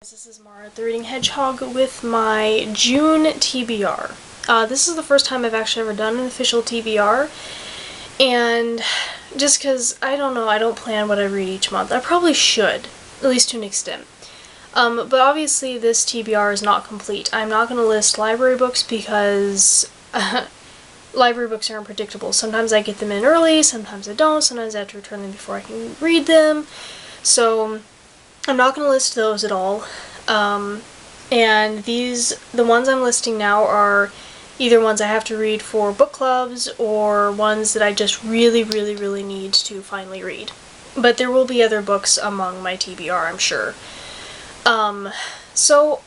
This is Mara, the Reading Hedgehog, with my June TBR. This is the first time I've actually ever done an official TBR, and just because, I don't know, I don't plan what I read each month. I probably should, at least to an extent. But obviously this TBR is not complete. I'm not going to list library books because library books are unpredictable. Sometimes I get them in early, sometimes I don't, sometimes I have to return them before I can read them. So I'm not going to list those at all, and the ones I'm listing now are either ones I have to read for book clubs or ones that I just really need to finally read. But there will be other books among my TBR, I'm sure. So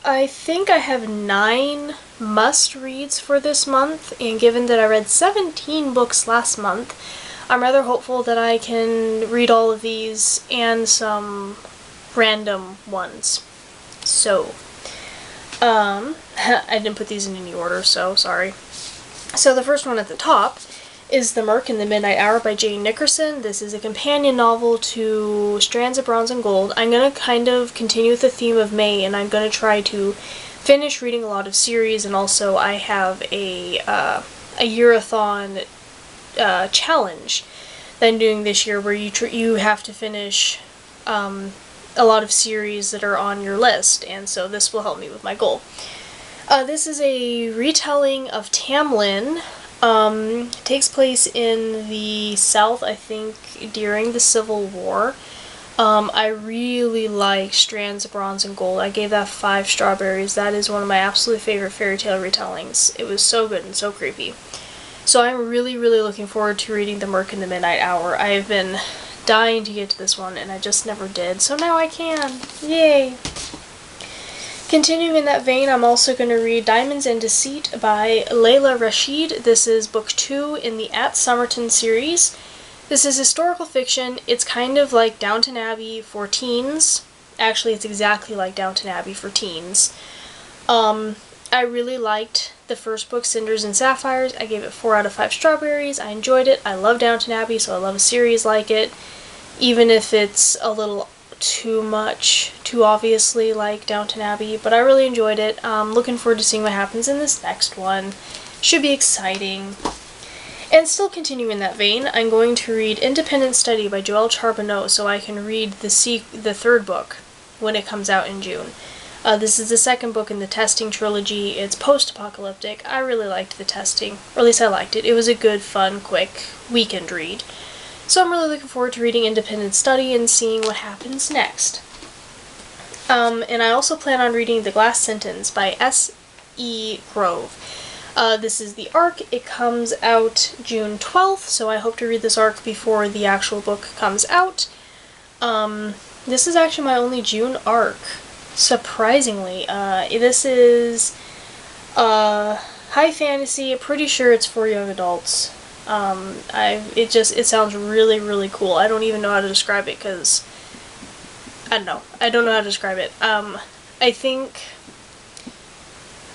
I think I have 9 must-reads for this month, and given that I read 17 books last month, I'm rather hopeful that I can read all of these and some random ones. So, I didn't put these in any order, so sorry. So the first one at the top is The Murk in the Midnight Hour by Jane Nickerson. This is a companion novel to Strands of Bronze and Gold. I'm going to kind of continue with the theme of May, and I'm going to try to finish reading a lot of series, and also I have a year-a-thon challenge that I'm doing this year where you have to finish a lot of series that are on your list, and so this will help me with my goal. This is a retelling of Tamlin. It takes place in the South, I think, during the Civil War. I really like Strands of Bronze and Gold. I gave that 5 strawberries. That is one of my absolute favorite fairy tale retellings. It was so good and so creepy. So I'm really looking forward to reading The Murk in the Midnight Hour. I have been dying to get to this one, and I just never did, so now I can. Yay! Continuing in that vein, I'm also going to read Diamonds and Deceit by Layla Rashid. This is book 2 in the At Somerton series. This is historical fiction. It's kind of like Downton Abbey for teens. Actually, it's exactly like Downton Abbey for teens. I really liked the first book, Cinders and Sapphires. I gave it 4 out of 5 strawberries. I enjoyed it. I love Downton Abbey, so I love a series like it, even if it's a little too obviously like Downton Abbey, but I really enjoyed it. Looking forward to seeing what happens in this next one. Should be exciting. And still continuing in that vein, I'm going to read Independent Study by Joelle Charbonneau so I can read the 3rd book when it comes out in June. This is the 2nd book in the Testing trilogy. It's post-apocalyptic. I really liked the Testing, or at least I liked it. It was a good, fun, quick weekend read. So I'm really looking forward to reading Independent Study and seeing what happens next. And I also plan on reading The Glass Sentence by S.E. Grove. This is the ARC. It comes out June 12th, so I hope to read this ARC before the actual book comes out. This is actually my only June ARC. Surprisingly, this is high fantasy. Pretty sure it's for young adults. It sounds really cool. I don't even know how to describe it because I don't know. I don't know how to describe it. I think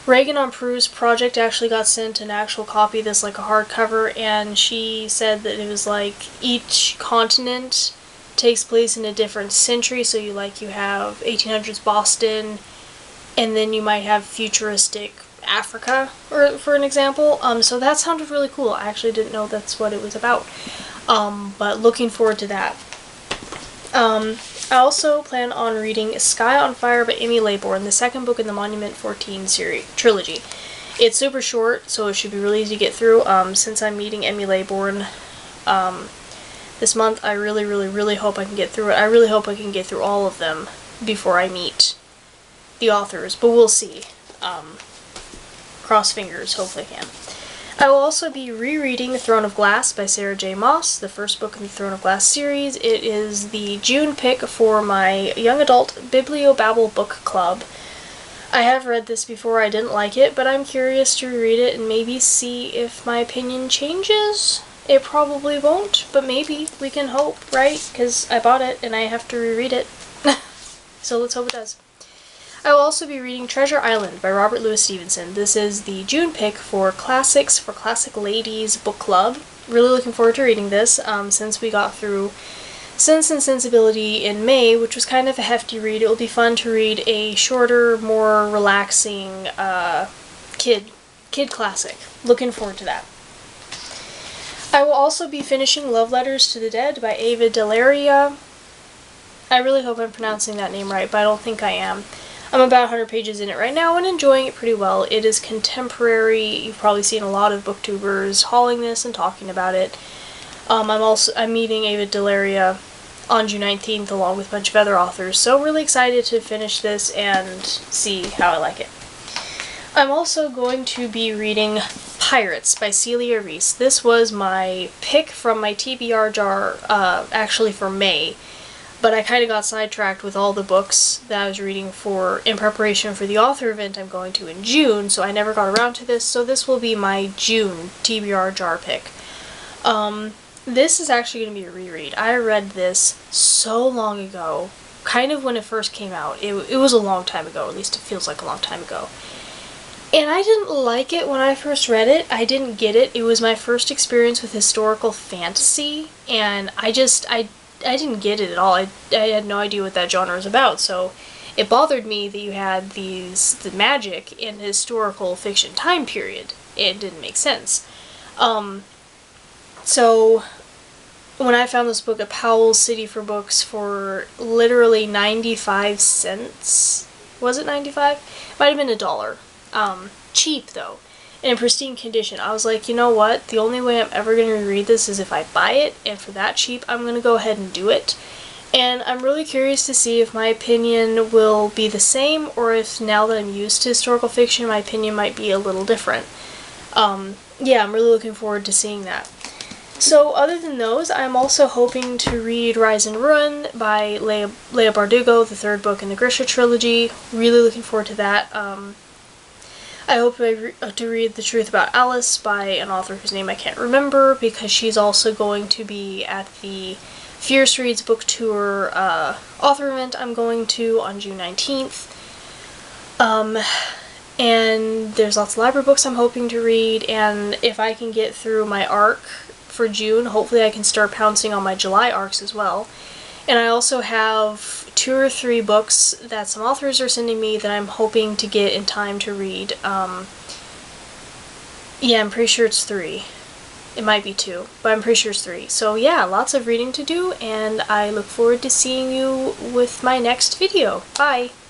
Reagan on Prue's project actually got sent an actual copy of this, like a hardcover, and she said that it was like each continent takes place in a different century, so you have 1800s Boston, and then you might have futuristic Africa, for an example. So that sounded really cool. I actually didn't know that's what it was about. But looking forward to that. I also plan on reading Sky on Fire by Amy Laybourne, the 2nd book in the Monument 14 trilogy. It's super short, so it should be really easy to get through. Since I'm meeting Amy Laybourne this month, I really hope I can get through it. I really hope I can get through all of them before I meet the authors, but we'll see. Cross fingers, hopefully I can. I will also be rereading Throne of Glass by Sarah J. Maas, the 1st book in the Throne of Glass series. It is the June pick for my young adult Bibliobabble book club. I have read this before. I didn't like it, but I'm curious to reread it and maybe see if my opinion changes. It probably won't, but maybe. We can hope, right? Because I bought it and I have to reread it. So let's hope it does. I will also be reading Treasure Island by Robert Louis Stevenson. This is the June pick for Classics for Classic Ladies book club. Really looking forward to reading this, since we got through Sense and Sensibility in May, which was kind of a hefty read. It will be fun to read a shorter, more relaxing kid classic. Looking forward to that. I will also be finishing Love Letters to the Dead by Ava Delaria. I really hope I'm pronouncing that name right, but I don't think I am. I'm about 100 pages in it right now and enjoying it pretty well. It is contemporary. You've probably seen a lot of booktubers hauling this and talking about it. I'm meeting Ava Delaria on June 19th along with a bunch of other authors, so really excited to finish this and see how I like it. I'm also going to be reading Pirates by Celia Reese. This was my pick from my TBR jar, actually for May, but I kind of got sidetracked with all the books that I was reading in preparation for the author event I'm going to in June, so I never got around to this, so this will be my June TBR jar pick. This is actually going to be a reread. I read this so long ago, kind of when it first came out. It was a long time ago, at least it feels like a long time ago. And I didn't like it when I first read it. I didn't get it. It was my first experience with historical fantasy, and I didn't get it at all. I had no idea what that genre was about, so it bothered me that you had the magic in historical fiction time period. It didn't make sense. So when I found this book at Powell's City for Books for literally 95 cents, was it 95? Might have been $1. Cheap though, and in pristine condition. I was like, you know what, the only way I'm ever going to reread this is if I buy it, and for that cheap I'm going to go ahead and do it. And I'm really curious to see if my opinion will be the same, or if now that I'm used to historical fiction, my opinion might be a little different. Yeah, I'm really looking forward to seeing that. So other than those, I'm also hoping to read Rise and Ruin by Leigh Bardugo, the third book in the Grisha trilogy. Really looking forward to that. I hope to read The Truth About Alice by an author whose name I can't remember, because she's also going to be at the Fierce Reads Book Tour author event I'm going to on June 19th. And there's lots of library books I'm hoping to read, and if I can get through my arc for June, hopefully I can start pouncing on my July arcs as well. And I also have 2 or 3 books that some authors are sending me that I'm hoping to get in time to read. Yeah, I'm pretty sure it's 3. It might be 2, but I'm pretty sure it's 3. So yeah, lots of reading to do, and I look forward to seeing you with my next video. Bye!